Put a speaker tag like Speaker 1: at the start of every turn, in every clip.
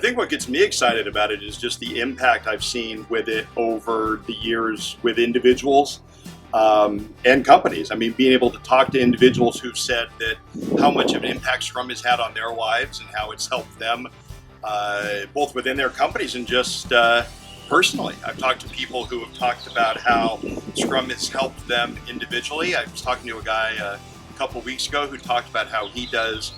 Speaker 1: think what gets me excited about it is just the impact I've seen with it over the years with individuals and companies. I mean, being able to talk to individuals who've said that how much of an impact Scrum has had on their lives and how it's helped them both within their companies and just personally. I've talked to people who have talked about how Scrum has helped them individually. I was talking to a guy a couple of weeks ago who talked about how he does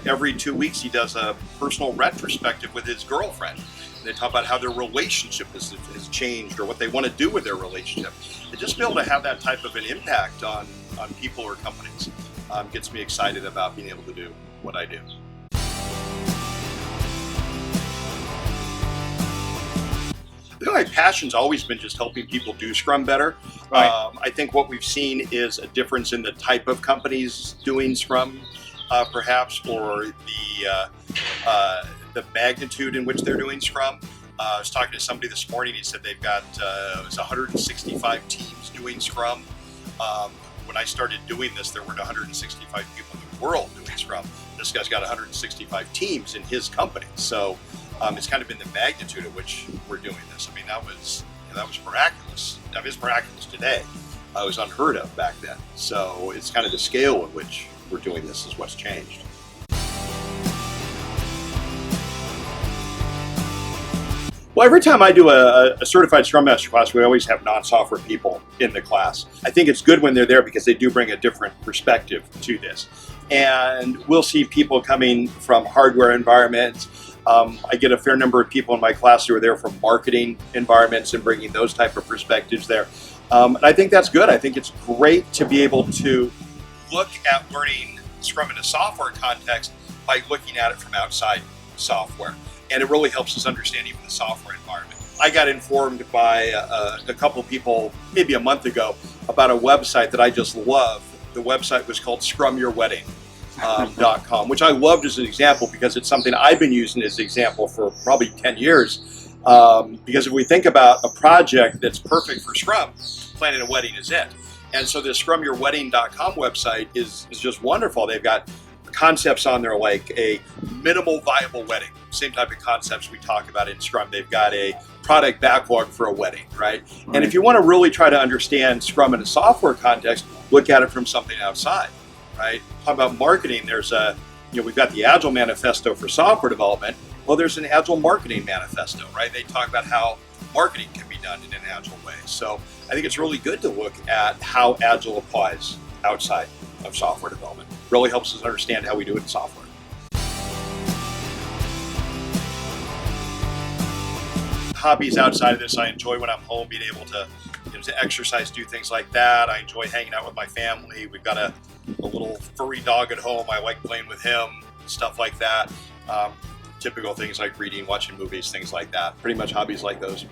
Speaker 1: every 2 weeks he does a personal retrospective with his girlfriend. And they talk about how their relationship has changed or what they want to do with their relationship. And just be able to have that type of an impact on people or companies gets me excited about being able to do what I do. I think my passion's always been just helping people do Scrum better.
Speaker 2: Right.
Speaker 1: I think what we've seen is a difference in the type of companies doing Scrum, perhaps, or the magnitude in which they're doing Scrum. I was talking to somebody this morning. He said they've got it was 165 teams doing Scrum. When I started doing this, there weren't 165 people in the world doing Scrum. This guy's got 165 teams in his company. So it's kind of been the magnitude at which we're doing this. I mean, that was miraculous. That is miraculous today. It was unheard of back then. So it's kind of the scale at which we're doing this is what's changed. Well, every time I do a certified Scrum Master class, we always have non-software people in the class. I think it's good when they're there because they do bring a different perspective to this. And we'll see people coming from hardware environments. I get a fair number of people in my class who are there from marketing environments and bringing those type of perspectives there. And I think that's good. I think it's great to be able to look at learning Scrum in a software context by looking at it from outside software. And it really helps us understand even the software environment. I got informed by a couple people maybe a month ago about a website that I just love. The website was called ScrumYourWedding.com, which I loved as an example because it's something I've been using as an example for probably 10 years. Because if we think about a project that's perfect for Scrum, planning a wedding is it. And so the ScrumYourWedding.com website is just wonderful. They've got concepts on there like a minimal viable wedding, same type of concepts we talk about in Scrum. They've got a product backlog for a wedding, right? And if you want to really try to understand Scrum in a software context, look at it from something outside, right? Talk about marketing. There's we've got the Agile manifesto for software development. Well, there's an Agile marketing manifesto, right? They talk about how marketing can be done in an Agile way. So I think it's really good to look at how Agile applies outside of software development. Really helps us understand how we do it in software. Hobbies outside of this, I enjoy when I'm home being able to, to exercise, do things like that. I enjoy hanging out with my family. We've got a little furry dog at home. I like playing with him, stuff like that. Typical things like reading, watching movies, things like that. Pretty much hobbies like those.